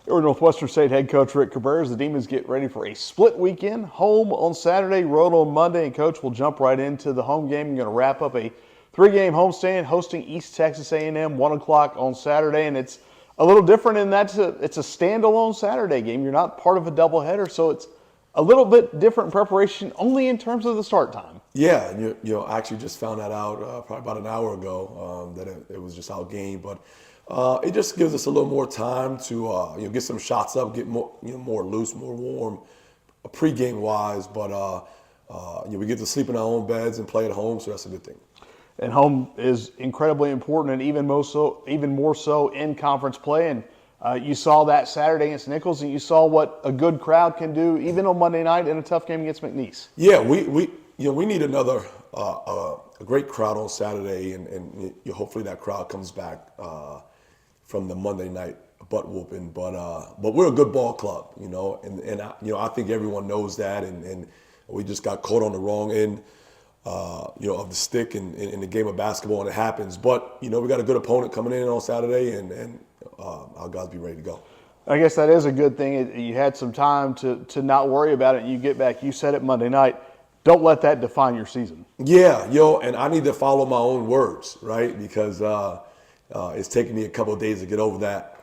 Or Northwestern State head coach Rick Cabrera as the Demons get ready for a split weekend. Home on Saturday, road on Monday, and Coach will jump right into the home game. You're going to wrap up a three-game homestand hosting East Texas A&M, 1 o'clock on Saturday, and it's a little different in that it's a standalone Saturday game. You're not part of a doubleheader, so it's a little bit different preparation only in terms of the start time. Yeah, and I actually just found that out probably about an hour ago that it was just our game, but it just gives us a little more time to get some shots up, get more more loose, more warm, pregame wise. But we get to sleep in our own beds and play at home, so that's a good thing. And home is incredibly important, and even more so in conference play. And you saw that Saturday against Nichols, and you saw what a good crowd can do, even on Monday night in a tough game against McNeese. Yeah, we need another a great crowd on Saturday, and hopefully that crowd comes back from the Monday night butt whooping. But we're a good ball club, and I think everyone knows that, and we just got caught on the wrong end. Of the stick in the game of basketball, and it happens. But we got a good opponent coming in on Saturday, and our guys be ready to go. I guess that is a good thing. You had some time to not worry about it, and you get back. You said it Monday night. Don't let that define your season. Yeah, and I need to follow my own words, right? Because it's taken me a couple of days to get over that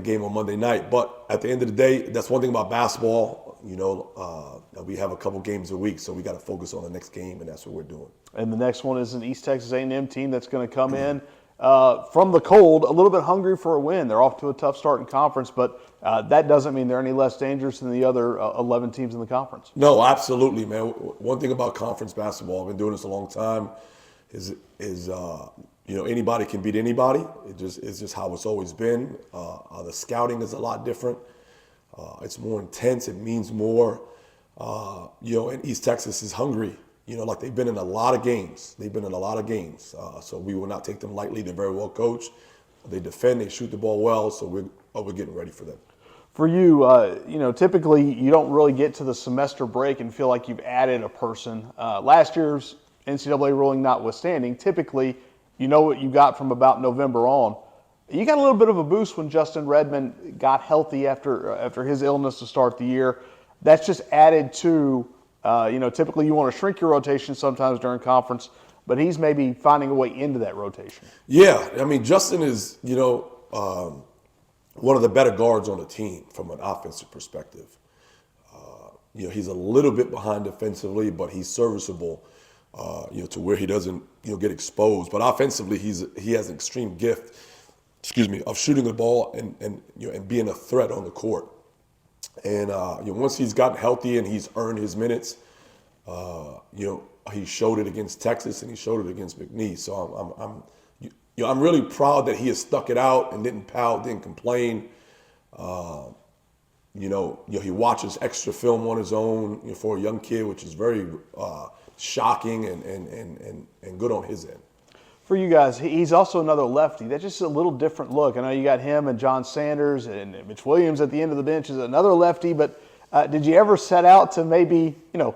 game on Monday night. But at the end of the day, that's one thing about basketball. We have a couple games a week, so we got to focus on the next game, and that's what we're doing. And the next one is an East Texas A&M team that's going to come in from the cold, a little bit hungry for a win. They're off to a tough start in conference, but that doesn't mean they're any less dangerous than the other 11 teams in the conference. No, absolutely, man. One thing about conference basketball, I've been doing this a long time, is anybody can beat anybody. It's just how it's always been. The scouting is a lot different. It's more intense. It means more. And East Texas is hungry. Like they've been in a lot of games. So we will not take them lightly. They're very well coached. They defend. They shoot the ball well. So we're getting ready for them. For you, typically you don't really get to the semester break and feel like you've added a person. Last year's NCAA ruling notwithstanding, typically you know what you got from about November on. You got a little bit of a boost when Justin Redmond got healthy after his illness to start the year. That's just added to, typically you want to shrink your rotation sometimes during conference, but he's maybe finding a way into that rotation. Yeah, I mean, Justin is, one of the better guards on the team from an offensive perspective. He's a little bit behind defensively, but he's serviceable, to where he doesn't, get exposed. But offensively, he has an extreme gift, of shooting the ball and being a threat on the court. And once he's gotten healthy and he's earned his minutes, he showed it against Texas and he showed it against McNeese. So I'm really proud that he has stuck it out and didn't pout, didn't complain. He watches extra film on his own for a young kid, which is very shocking and good on his end. For you guys, he's also another lefty. That's just a little different look. I know you got him and John Sanders and Mitch Williams at the end of the bench is another lefty, but did you ever set out to maybe, I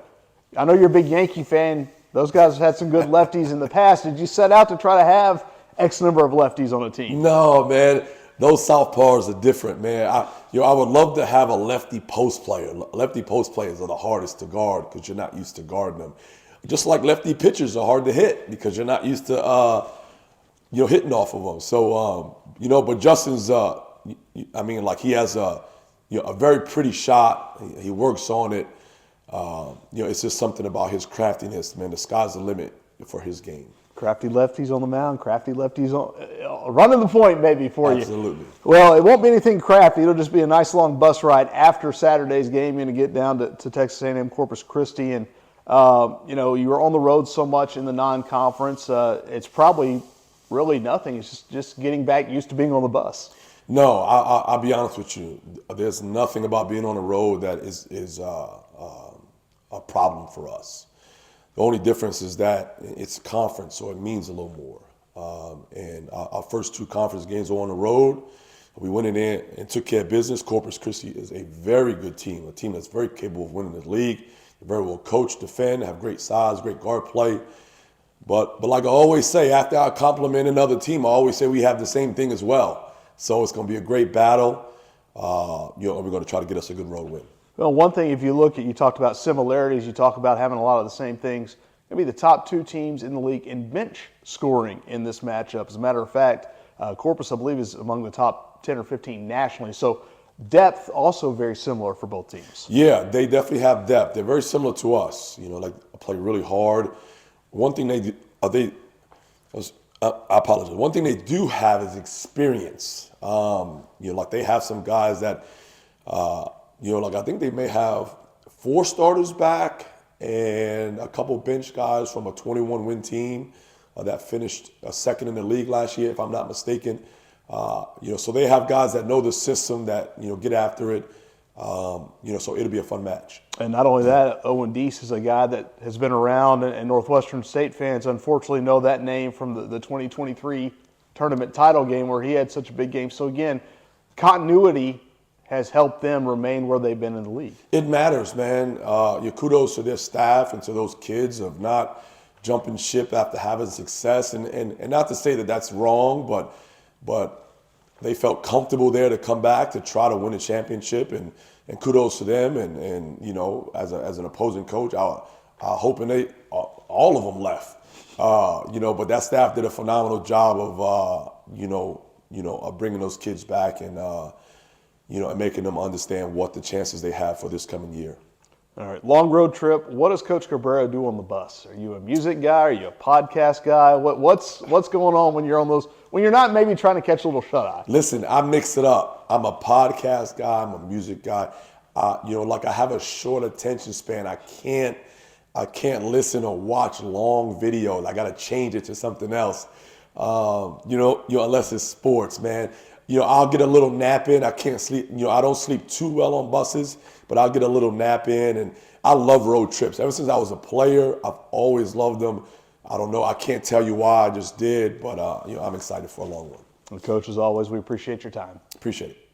know you're a big Yankee fan. Those guys have had some good lefties in the past. Did you set out to try to have X number of lefties on a team? No, man. Those southpaws are different, man. I would love to have a lefty post player. Lefty post players are the hardest to guard because you're not used to guarding them. Just like lefty pitchers are hard to hit because you're not used to, hitting off of them. So, but Justin's, he has a very pretty shot. He works on it. It's just something about his craftiness, man. The sky's the limit for his game. Crafty lefties on the mound, crafty lefties on running the point, maybe, for you. Absolutely. Well, it won't be anything crafty. It'll just be a nice long bus ride after Saturday's game. You're going to get down to Texas A&M Corpus Christi, and you were on the road so much in the non-conference. It's probably really nothing. It's just getting back used to being on the bus. No, I'll be honest with you. There's nothing about being on the road that is a problem for us. The only difference is that it's a conference, so it means a little more. And our first two conference games were on the road. We went in there and took care of business. Corpus Christi is a very good team, a team that's very capable of winning the league. They're very well coached, defend, have great size, great guard play. But like I always say, after I compliment another team, I always say we have the same thing as well. So it's going to be a great battle. We're going to try to get us a good road win. Well, one thing, if you look at, you talked about similarities, you talk about having a lot of the same things. Maybe the top two teams in the league in bench scoring in this matchup. As a matter of fact, Corpus, I believe, is among the top 10 or 15 nationally. So depth also very similar for both teams. Yeah, they definitely have depth. They're very similar to us. Like play really hard. One thing I apologize. One thing they do have is experience. Like they have some guys that, like I think they may have 4 starters back and a couple bench guys from a 21-win team that finished second in the league last year, if I'm not mistaken. So they have guys that know the system, that get after it. So it'll be a fun match. And not only that, Owen Deese is a guy that has been around, and Northwestern State fans unfortunately know that name from the 2023 tournament title game where he had such a big game. So again, continuity has helped them remain where they've been in the league. It matters, man. Your kudos to their staff and to those kids of not jumping ship after having success. And not to say that that's wrong, but they felt comfortable there to come back to try to win a championship, and kudos to them. And as an opposing coach, I hoping all of them left. But that staff did a phenomenal job of bringing those kids back and and making them understand what the chances they have for this coming year. All right, long road trip. What does Coach Cabrera do on the bus? Are you a music guy? Are you a podcast guy? What's going on when you're on those? When you're not maybe trying to catch a little shut eye? Listen, I mix it up. I'm a podcast guy. I'm a music guy. Like I have a short attention span. I can't listen or watch long videos. I got to change it to something else. Unless it's sports, man. I'll get a little nap in. I can't sleep. I don't sleep too well on buses, but I'll get a little nap in. And I love road trips. Ever since I was a player, I've always loved them. I don't know. I can't tell you why. I just did. But, I'm excited for a long one. And Coach, as always, we appreciate your time. Appreciate it.